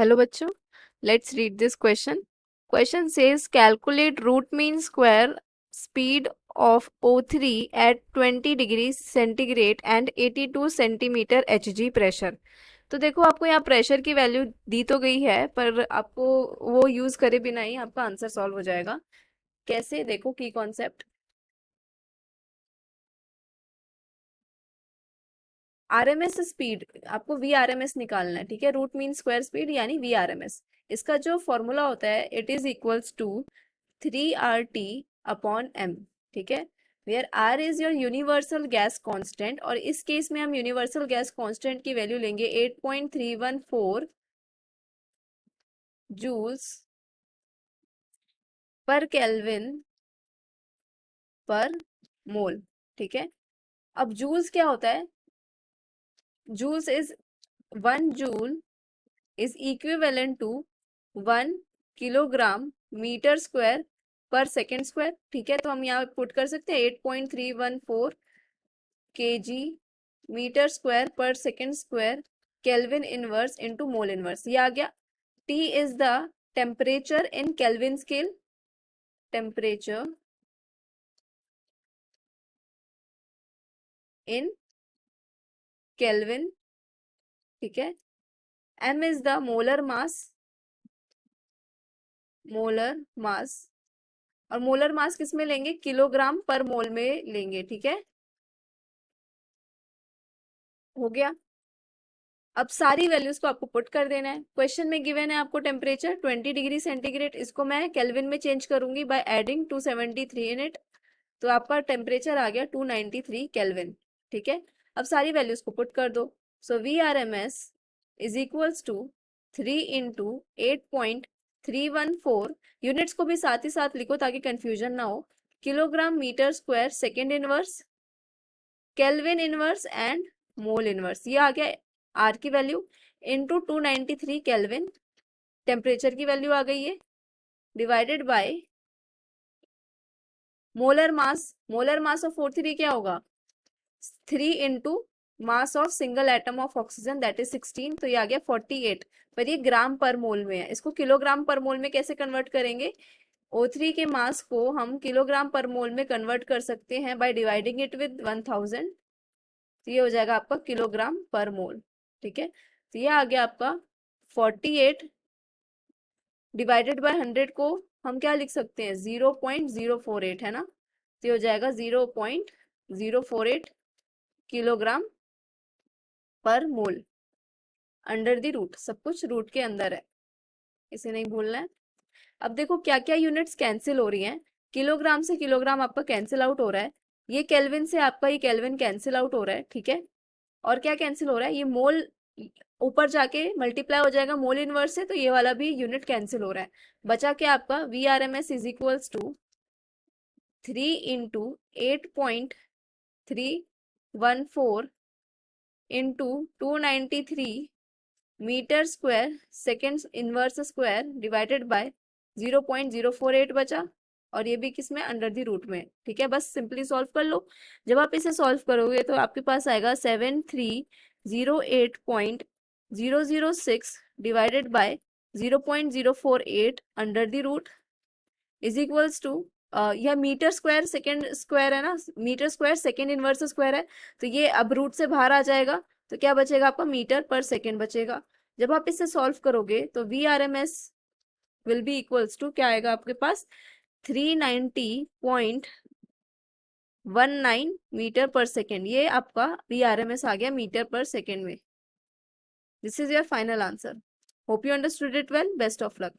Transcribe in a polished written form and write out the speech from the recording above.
Hello बच्चों, let's read this question. Question says calculate root mean square speed of O3 at 20 degrees centigrade and 82 centimeter Hg pressure. तो देखो आपको यहाँ pressure की value दी तो गई है, पर आपको वो यूज करे बिना ही आपका आंसर सॉल्व हो जाएगा। कैसे, देखो की कॉन्सेप्ट। आरएमएस स्पीड, आपको वी आरएमएस निकालना है, ठीक है। रूट मीन स्क्वायर स्पीड यानी वी आरएमएस। इसका जो फॉर्मूला होता है it is equals to 3RT upon M, ठीक है। Where R is your universal gas constant, और इस केस में हम यूनिवर्सल गैस कांस्टेंट की वैल्यू लेंगे 8.314 जूल्स पर केल्विन पर मोल, ठीक है। अब जूल्स क्या होता है? Joules is 1 joule is equivalent to 1 kilogram metre square per second square, ठीक है। तो हम यहाँ पुट कर सकते हैं 8.314 kg metre square per second square kelvin inverse into मोल इनवर्स, ये आ गया। T is the temperature in kelvin scale, temperature in kelvin, ठीक है। M is the molar mass, molar मास, और मोलर मास किस में लेंगे? किलोग्राम पर मोल में लेंगे, ठीक है। हो गया। अब सारी वैल्यूज को आपको पुट कर देना है। क्वेश्चन में गिवन है आपको टेम्परेचर 20 डिग्री सेंटीग्रेड, इसको मैं केल्विन में चेंज करूंगी बाय एडिंग 273 इन इट, तो आपका टेम्परेचर आ गया 293 केल्विन, ठीक है। अब सारी वैल्यूज को पुट कर दो। So V R M S is equals to 3 into 8.314, units को भी साथ ही साथ लिखो ताकि कंफ्यूजन ना हो। Kilogram metre square second inverse, kelvin inverse and mole inverse, ये आ गया आर की वैल्यू, इंटू 293 केल्विन, टेम्परेचर की वैल्यू आ गई है, divided by molar mass. Molar mass of O3 क्या होगा? 3 into mass of single atom of oxygen that is 16, तो ये आ गया 48। पर ये ग्राम पर मोल में है, इसको किलोग्राम पर मोल में कैसे कन्वर्ट करेंगे? O3 के मास को हम किलोग्राम पर मोल में कन्वर्ट कर सकते हैं बाय डिवाइडिंग इट विद 1000, तो ये हो जाएगा आपका किलोग्राम पर मोल, ठीक है। तो ये आ गया आपका 48 डिवाइडेड बाय 100 को हम क्या लिख सकते हैं? 0.048, है ना। तो ये हो जाएगा 0.048 किलोग्राम पर मोल, अंडर द रूट, सब कुछ रूट के अंदर है, इसे नहीं भूलना है। अब देखो क्या क्या यूनिट्स कैंसिल हो रही हैं। किलोग्राम से किलोग्राम आपका कैंसिल आउट हो रहा है, ये केल्विन से आपका ये केल्विन कैंसिल आउट हो रहा है, ठीक है। और क्या कैंसिल हो रहा है? ये मोल ऊपर जाके मल्टीप्लाई हो जाएगा मोल इनवर्स से, तो ये वाला भी यूनिट कैंसिल हो रहा है। बचा क्या आपका? V R M S is equals to 3 into 8.314 into 293 metre square second inverse square divided by 0.048 बचा, और ये भी किसमें? अंडर द रूट में, ठीक है। बस सिंपली सॉल्व कर लो। जब आप इसे सॉल्व करोगे तो आपके पास आएगा 7308.006 divided by 0.048 under the root is equals to, यह मीटर स्क्वायर सेकेंड स्क्वायर है ना, metre square second inverse square है, तो ये अब रूट से बाहर आ जाएगा, तो क्या बचेगा आपका? मीटर पर सेकेंड बचेगा। जब आप इसे सॉल्व करोगे तो V R M S will be equals to क्या आएगा आपके पास? 390.19 मीटर पर सेकेंड, ये आपका वी आर एम एस आ गया मीटर पर सेकेंड में। This is your final answer. Hope you understood it well. Best of luck.